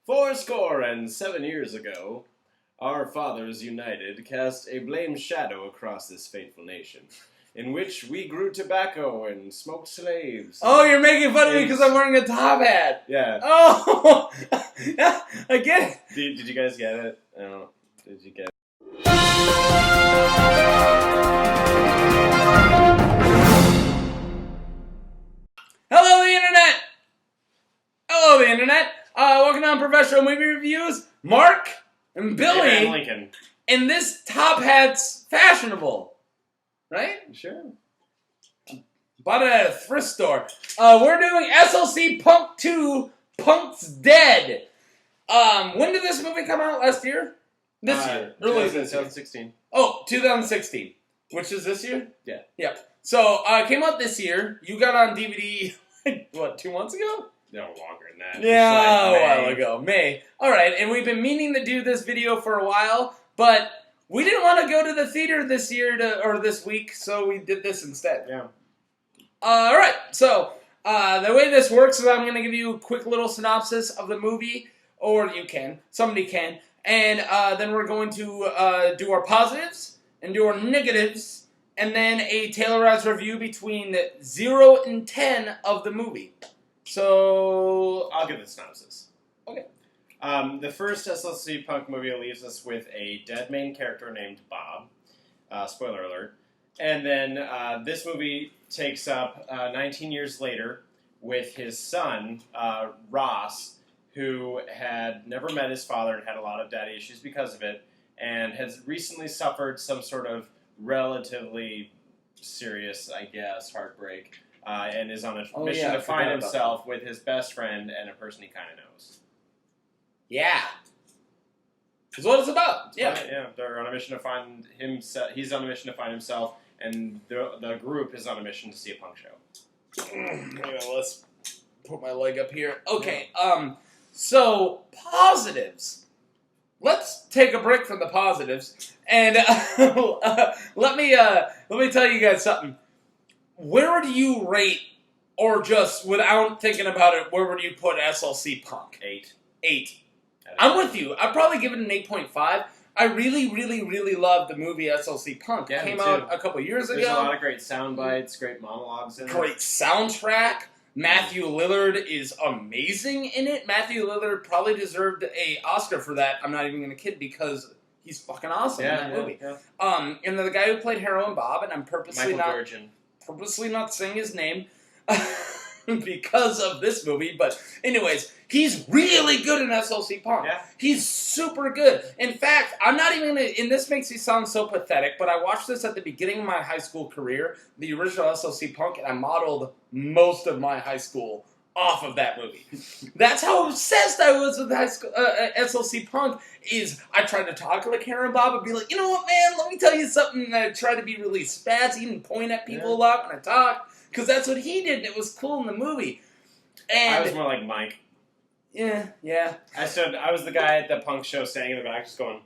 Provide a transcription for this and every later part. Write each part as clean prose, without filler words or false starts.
Fourscore and 7 years ago, our fathers united cast a blame shadow across this fateful nation, in which we grew tobacco and smoked slaves. Oh, you're making fun of me because I'm wearing a top hat. Yeah. Oh, I get it. Did you guys get it? No. Did you get it? Hello, the internet. Hello, the internet. Welcome on Professional Movie Reviews. Mark and Billy. Abraham Lincoln. And this top hat's fashionable, right? Sure. Bought it at a thrift store. We're doing SLC Punk 2, Punk's Dead. When did this movie come out? Last year? This year. Early this year. 2016. Oh, 2016. Which is this year? Yeah. Yep. So, it came out this year. You got on DVD, what, 2 months ago? No, longer than that. Yeah, Like a while ago. May. Alright, and we've been meaning to do this video for a while, but we didn't want to go to the theater this year, or this week, so we did this instead. Yeah. Alright, so, the way this works is I'm going to give you a quick little synopsis of the movie, or you can, somebody can, and then we're going to do our positives, and do our negatives, and then a tailorized review between 0 and 10 of the movie. So, I'll give the synopsis. Okay. The first SLC Punk movie leaves us with a dead main character named Bob. Spoiler alert. And then this movie takes up 19 years later with his son, Ross, who had never met his father and had a lot of daddy issues because of it, and has recently suffered some sort of relatively serious, I guess, heartbreak, and is on a mission to find himself with his best friend and a person he kind of knows. yeah. That's what it's about. Yeah. Right, yeah. They're on a mission to find himself. He's on a mission to find himself, and the group is on a mission to see a punk show. Let's put my leg up here. Okay, so, positives. Let's take a break from the positives, and let me tell you guys something. Where do you rate, or just without thinking about it, where would you put SLC Punk? 8. 8. I'm with you. I'd probably give it an 8.5. I really, really, really love the movie SLC Punk. Yeah, it came out a couple years ago. There's a lot of great sound bites, great monologues in it. Great soundtrack. Matthew Lillard is amazing in it. Matthew Lillard probably deserved an Oscar for that. I'm not even going to kid because he's fucking awesome in that movie. Yeah. And the guy who played Heroin Bob, and I'm purposely not saying his name because of this movie, but anyways, he's really good in SLC Punk. Yeah. He's super good. In fact, I'm not even going to, and this makes me sound so pathetic, but I watched this at the beginning of my high school career, the original SLC Punk, and I modeled most of my high school off of that movie. That's how obsessed I was with high school, SLC Punk, is I tried to talk like Heroin Bob and be like, you know what, man, let me tell you something, and I tried to be really spazzy and point at people a lot when I talked, because that's what he did, and it was cool in the movie. And I was more like Mike. Yeah. I was the guy at the punk show standing in the back just going...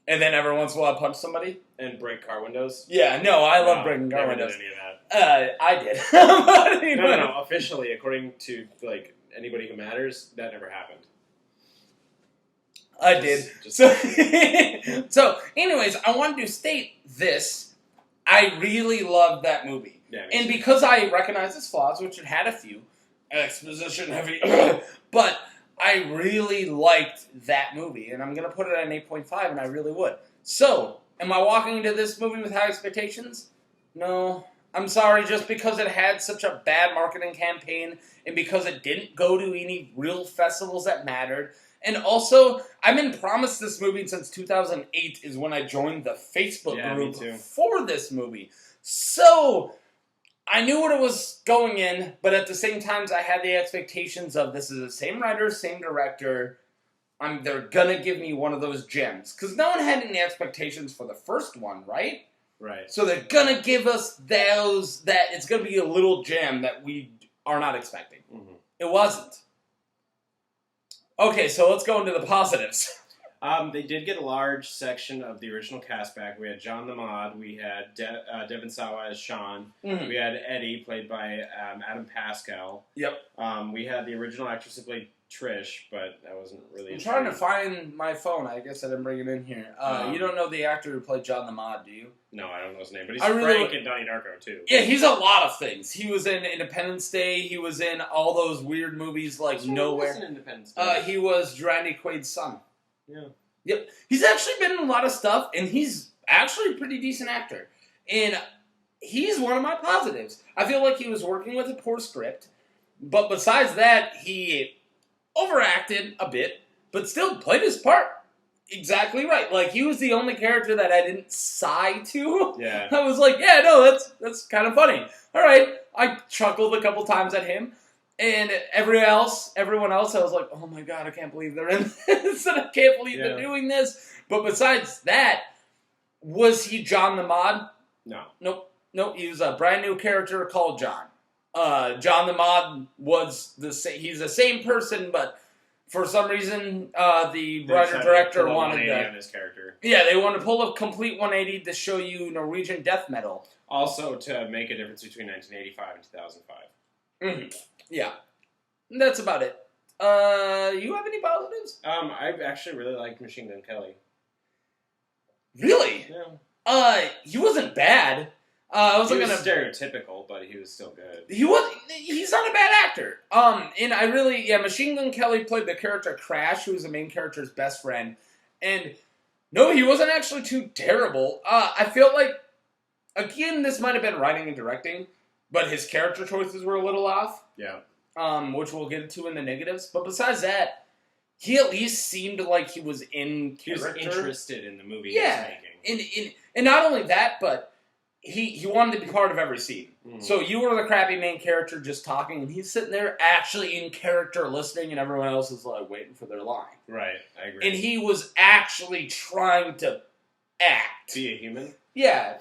And then every once in a while punch somebody? And break car windows? Yeah, no, I love breaking car windows. Never did any of that. I did. No. Officially, according to, like, anybody who matters, that never happened. I did. So, anyways, I wanted to state this. I really loved that movie. Yeah, and because I recognize its flaws, which it had a few, exposition heavy, but I really liked that movie, and I'm going to put it at an 8.5, and I really would. So, am I walking into this movie with high expectations? No. I'm sorry, just because it had such a bad marketing campaign, and because it didn't go to any real festivals that mattered, and also, I've been promised this movie since 2008 is when I joined the Facebook group for this movie. So, I knew what it was going in, but at the same time, I had the expectations of this is the same writer, same director. They're gonna give me one of those gems. Because no one had any expectations for the first one, right? Right. So they're gonna give us those, that it's gonna be a little gem that we are not expecting. Mm-hmm. It wasn't. Okay, so let's go into the positives. They did get a large section of the original cast back. We had John the Mod. We had Devin Sawa as Sean. Mm-hmm. We had Eddie, played by Adam Pascal. Yep. We had the original actress who played Trish, but that wasn't really... I'm trying to find my phone. I guess I didn't bring it in here. You don't know the actor who played John the Mod, do you? No, I don't know his name, but he's Frank in Donnie Darko, too. Yeah, he's a lot of things. He was in Independence Day. He was in all those weird movies like Nowhere. He was in Independence Day. He was Randy Quaid's son. Yeah. Yep. He's actually been in a lot of stuff, and he's actually a pretty decent actor. And he's one of my positives. I feel like he was working with a poor script, but besides that, he overacted a bit, but still played his part exactly right. Like, he was the only character that I didn't sigh to. Yeah. I was like, yeah, no, that's kind of funny. All right. I chuckled a couple times at him. And everyone else, I was like, oh my God, I can't believe they're in this, and I can't believe they're doing this. But besides that, was he John the Mod? No. Nope, he was a brand new character called John. John the Mod was he's the same person, but for some reason, the writer-director wanted to... on his character. Yeah, they wanted to pull a complete 180 to show you Norwegian death metal. Also, to make a difference between 1985 and 2005. Mm-hmm. Yeah. That's about it. You have any positives? I actually really liked Machine Gun Kelly. Really? Yeah. He wasn't bad. I wasn't he was gonna... stereotypical, but he was still good. He's not a bad actor. And I really... Yeah, Machine Gun Kelly played the character Crash, who was the main character's best friend. And, no, he wasn't actually too terrible. I feel like, again, this might have been writing and directing, but his character choices were a little off. Yeah. Which we'll get to in the negatives. But besides that, he at least seemed like he was in character. He was interested in the movie he was making. And not only that, but he wanted to be part of every scene. Mm. So you were the crappy main character just talking, and he's sitting there actually in character listening, and everyone else is like waiting for their line. Right, I agree. And he was actually trying to act. Be a human? Yeah.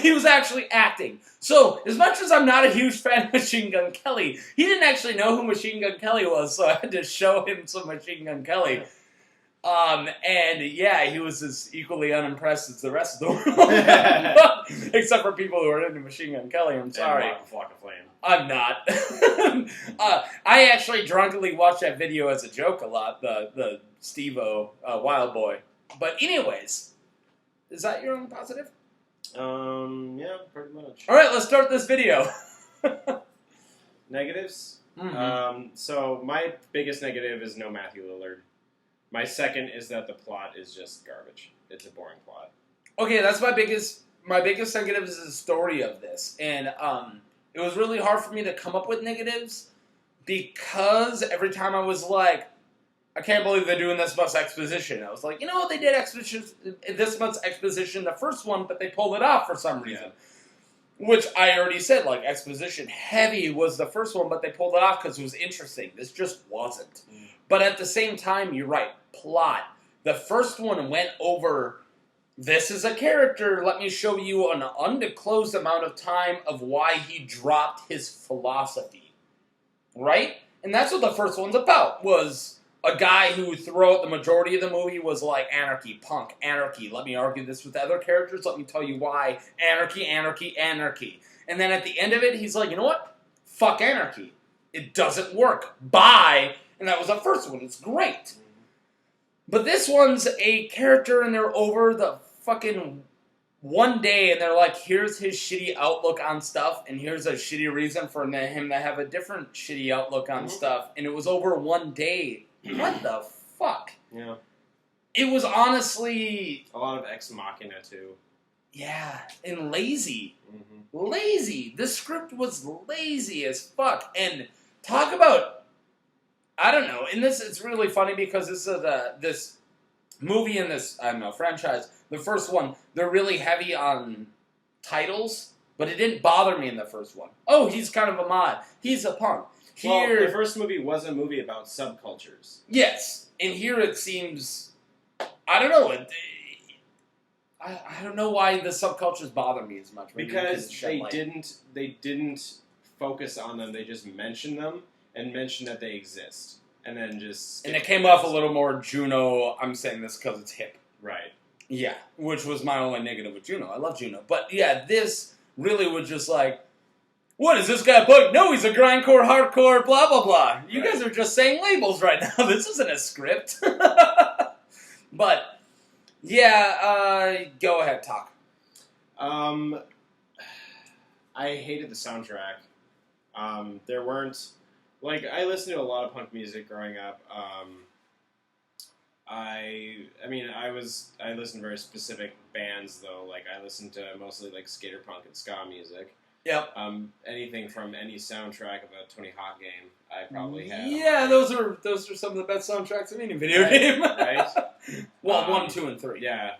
He was actually acting. So, as much as I'm not a huge fan of Machine Gun Kelly, he didn't actually know who Machine Gun Kelly was, so I had to show him some Machine Gun Kelly. And yeah, he was as equally unimpressed as the rest of the world. Except for people who are into Machine Gun Kelly, I'm sorry. And Flock of Flame. I'm not. I actually drunkenly watched that video as a joke a lot, the Steve-O Wild Boy. But anyways... Is that your only positive? Yeah, pretty much. All right, let's start this video. Negatives? Mm-hmm. So my biggest negative is no Matthew Lillard. My second is that the plot is just garbage. It's a boring plot. Okay, that's my biggest negative is the story of this. And it was really hard for me to come up with negatives because every time I was like, I can't believe they're doing this much exposition. I was like, you know, they did this much exposition the first one, but they pulled it off for some reason. Yeah. Which I already said, like, exposition heavy was the first one, but they pulled it off because it was interesting. This just wasn't. Mm. But at the same time, you're right, plot. The first one went over, this is a character, let me show you an undisclosed amount of time of why he dropped his philosophy. Right? And that's what the first one's about, was... a guy who throughout the majority of the movie was like, anarchy, punk, anarchy. Let me argue this with other characters. Let me tell you why. Anarchy, anarchy, anarchy. And then at the end of it, he's like, you know what? Fuck anarchy. It doesn't work. Bye. And that was the first one. It's great. But this one's a character and they're over the fucking one day and they're like, here's his shitty outlook on stuff and here's a shitty reason for him to have a different shitty outlook on stuff. And it was over one day. What the fuck? Yeah. It was honestly... a lot of ex machina, too. Yeah, and lazy. Mm-hmm. Lazy. This script was lazy as fuck. And talk about... I don't know. In this, it's really funny because this is this movie and this, I don't know, franchise, the first one, they're really heavy on titles, but it didn't bother me in the first one. Oh, he's kind of a mod. He's a punk. Here, well, the first movie was a movie about subcultures. Yes, and here it seems, I don't know, I don't know why the subcultures bother me as much. Because they didn't focus on them. They just mentioned them and mentioned that they exist. and then just... And it came off a little more Juno, I'm saying this because it's hip. Right. Yeah, which was my only negative with Juno. I love Juno. But yeah, this really was just like, what is this guy put? No, he's a grindcore, hardcore, blah, blah, blah. You guys are just saying labels right now. This isn't a script. But, yeah, go ahead, talk. I hated the soundtrack. There weren't... Like, I listened to a lot of punk music growing up. I listened to very specific bands, though. Like, I listened to mostly, like, skater punk and ska music. Yep. Anything from any soundtrack of a Tony Hawk game, I probably had. Yeah, those are some of the best soundtracks of any video game. Right? Well, 1, 2, and 3. Yeah.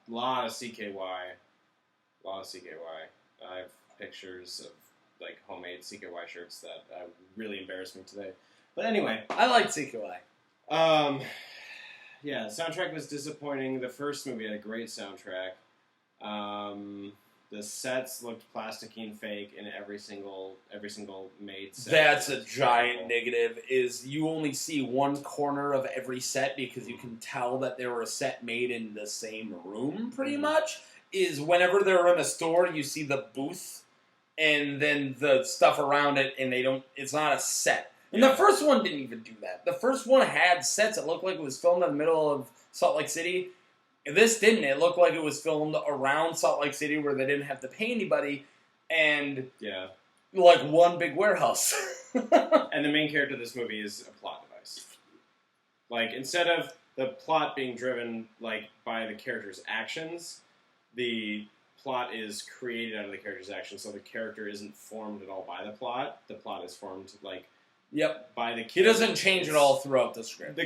Lot of CKY. I have pictures of, like, homemade CKY shirts that really embarrassed me today. But anyway. I like CKY. Yeah, the soundtrack was disappointing. The first movie had a great soundtrack. The sets looked plasticky and fake in every single made set. That's a giant negative, is you only see one corner of every set because you can tell that they were a set made in the same room, pretty much. Is whenever they're in a store, you see the booth and then the stuff around it, and it's not a set. And the first one didn't even do that. The first one had sets. It looked like it was filmed in the middle of Salt Lake City. This didn't. It looked like it was filmed around Salt Lake City where they didn't have to pay anybody, and like one big warehouse. And the main character of this movie is a plot device. Like, instead of the plot being driven like by the character's actions, the plot is created out of the character's actions. So the character isn't formed at all by the plot. The plot is formed like by the. He doesn't change it all throughout the script.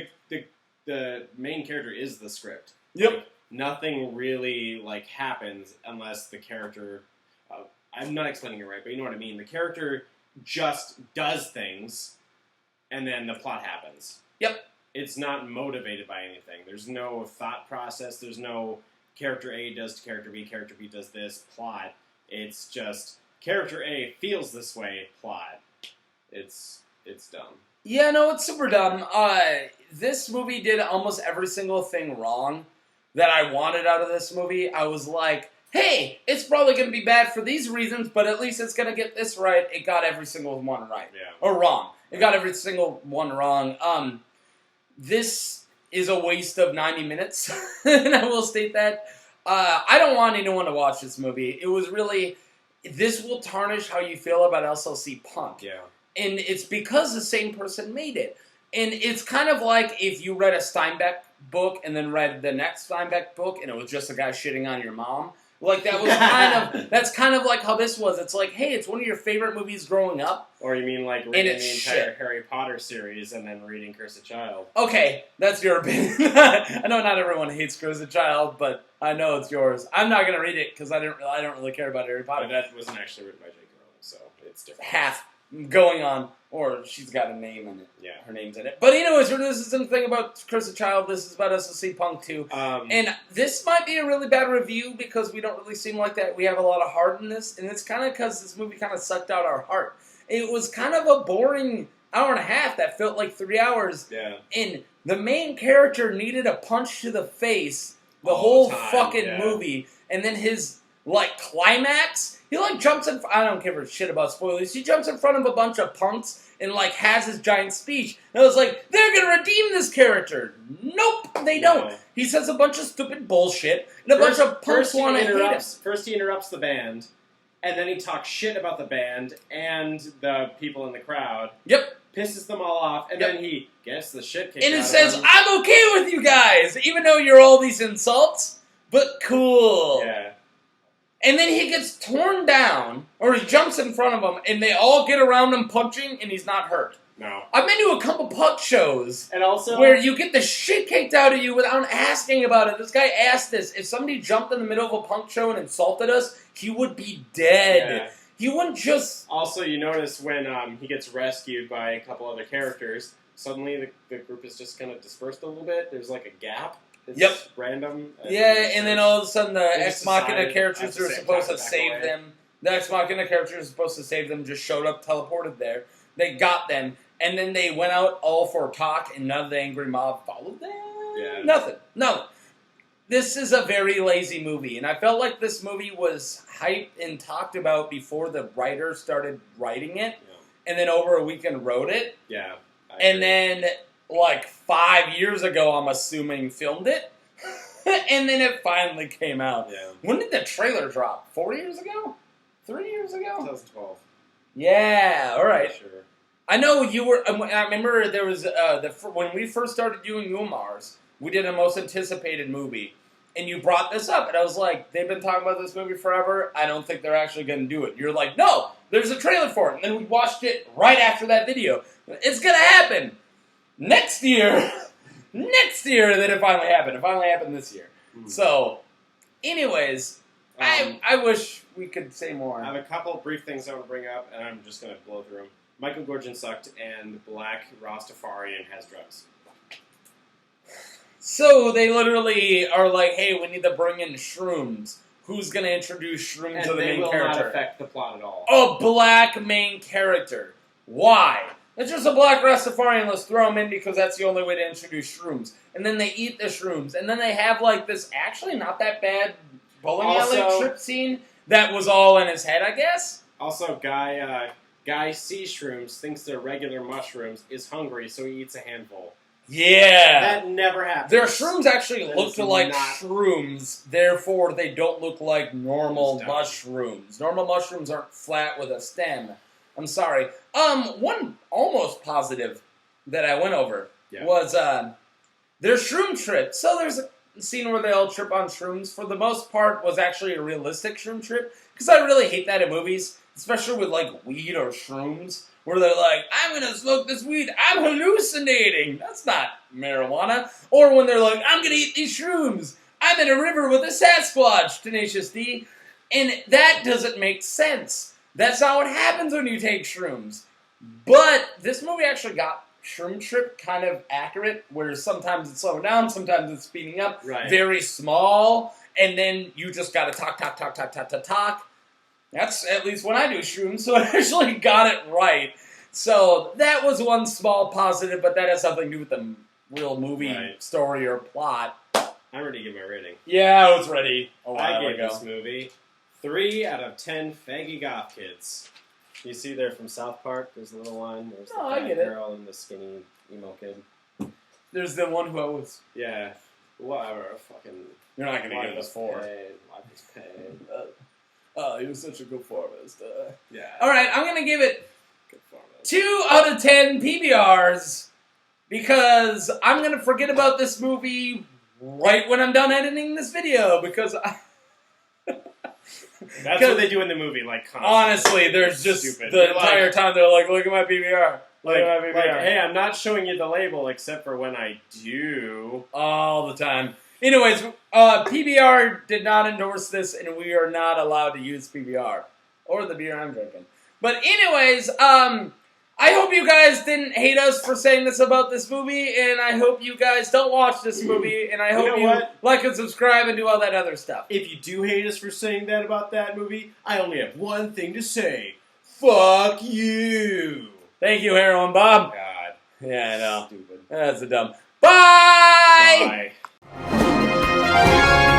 The main character is the script. Yep. Like, nothing really like happens unless the character. I'm not explaining it right, but you know what I mean. The character just does things, and then the plot happens. Yep. It's not motivated by anything. There's no thought process. There's no character A does to character B does this, plot. It's just character A feels this way, plot. It's dumb. Yeah, no, it's super dumb. This movie did almost every single thing wrong that I wanted out of this movie. I was like, hey, it's probably going to be bad for these reasons, but at least it's going to get this right. It got every single one right. Yeah. Or wrong. It got every single one wrong. This is a waste of 90 minutes, and I will state that. I don't want anyone to watch this movie. It was really... This will tarnish how you feel about SLC Punk. Yeah. And it's because the same person made it. And it's kind of like if you read a Steinbeck book and then read the next Steinbeck book and it was just a guy shitting on your mom. Like, that was that's kind of like how this was. It's like, hey, it's one of your favorite movies growing up. Or you mean like reading the entire Harry Potter series and then reading Cursed Child. Okay, that's your opinion. I know not everyone hates Cursed Child, but I know it's yours. I'm not going to read it because I don't really care about Harry Potter. But that wasn't actually written by J.K. Rowling, so it's different. Half going on. Or she's got a name in it. Yeah. Her name's in it. But anyways, this isn't the thing about Cursed Child. This is about SLC Punk 2. And this might be a really bad review because we don't really seem like that. We have a lot of heart in this. And it's kind of because this movie kind of sucked out our heart. It was kind of a boring hour and a half that felt like 3 hours. Yeah. And the main character needed a punch to the face the whole fucking movie. And then his, like, climax... He, like, jumps in... I don't give a shit about spoilers. He jumps in front of a bunch of punks and, like, has his giant speech. And I was like, they're gonna redeem this character. Nope, they don't. He says a bunch of stupid bullshit, and a bunch of punks want to hate him. First he interrupts the band, and then he talks shit about the band and the people in the crowd. Yep. Pisses them all off, and then he gets the shit kicked out of him. And it says, I'm okay with you guys, even though you're all these insults, but cool. Yeah. And then he gets torn down, or he jumps in front of him, and they all get around him punching, and he's not hurt. No. I've been to a couple punk shows and also where you get the shit kicked out of you without asking about it. This guy asked this. If somebody jumped in the middle of a punk show and insulted us, he would be dead. Yeah. He wouldn't just... Also, you notice when he gets rescued by a couple other characters, suddenly the group is just kind of dispersed a little bit. There's like a gap. It's random. Yeah, and then all of a sudden the Ex Machina characters are supposed to save them. The Ex Machina characters are supposed to save them just showed up, teleported there. They got them, and then they went out all for talk, and none of the angry mob followed them. Yeah. Nothing. No. This is a very lazy movie, and I felt like this movie was hyped and talked about before the writer started writing it, and then over a weekend wrote it. Yeah. And then, like 5 years ago, I'm assuming, filmed it, and then it finally came out. Yeah. When did the trailer drop? 4 years ago? 3 years ago? 2012. Yeah, all right. Sure. I know you were. I remember there was when we first started doing Umars, we did a most anticipated movie, and you brought this up, and I was like, they've been talking about this movie forever. I don't think they're actually going to do it. You're like, no, there's a trailer for it, and then we watched it right after that video. It's going to happen next year. Next year, then it finally happened. It finally happened this year. Mm. So, anyways, I wish we could say more. I have a couple brief things I want to bring up, and I'm just going to blow through them. Michael Gordon sucked, and Black Rastafarian has drugs. So they literally are like, hey, we need to bring in shrooms. Who's going to introduce shrooms to the main will character? not affect the plot at all. A black main character. Why? It's just a black Rastafarian. Let's throw him in because that's the only way to introduce shrooms. And then they eat the shrooms. And then they have like this actually not that bad bowling alley trip scene that was all in his head, I guess. Also, Guy sees shrooms, thinks they're regular mushrooms, is hungry, so he eats a handful. Yeah. That never happens. Their shrooms actually That look is like not- shrooms, therefore they don't look like normal It's dumb. mushrooms. Normal mushrooms aren't flat with a stem. I'm sorry. One almost positive that I went over was their shroom trip. So there's a scene where they all trip on shrooms. For the most part, was actually a realistic shroom trip because I really hate that in movies, especially with like weed or shrooms, where they're like, I'm going to smoke this weed, I'm hallucinating. That's not marijuana. Or when they're like, I'm going to eat these shrooms, I'm in a river with a Sasquatch, Tenacious D. And that doesn't make sense. That's not what happens when you take shrooms. But this movie actually got shroom trip kind of accurate, where sometimes it's slowing down, sometimes it's speeding up, very small, and then you just got to talk. That's at least when I do shrooms, so I actually got it right. So that was one small positive, but that has nothing to do with the real movie story or plot. I'm ready to give my rating. Yeah, I was ready a while I gave ago. this movie 3 out of 10 faggy goth kids. You see there from South Park, there's the little one, there's the I fat get it. girl and the skinny emo kid. There's the one who I was... Yeah, whatever, fucking... You're not going to life give is this 4. paid, life is paid. Oh, he was such a good farmist. Yeah. Alright, I'm going to give it Good farmist. 2 out of 10 PBRs because I'm going to forget about this movie right when I'm done editing this video because That's what they do in the movie, like, constantly. honestly, there's just Stupid. the They're entire time they're like, look at my PBR. Look at my Like, PBR. hey, I'm not showing you the label except for when I do. All the time. Anyways, PBR did not endorse this, and we are not allowed to use PBR. Or the beer I'm drinking. But anyways, I hope you guys didn't hate us for saying this about this movie, and I hope you guys don't watch this movie, and I hope you like and subscribe and do all that other stuff. If you do hate us for saying that about that movie, I only have one thing to say. Fuck you! Thank you, Heroin Bob. God. Yeah, I know. Stupid. That's a dumb. Bye! Bye.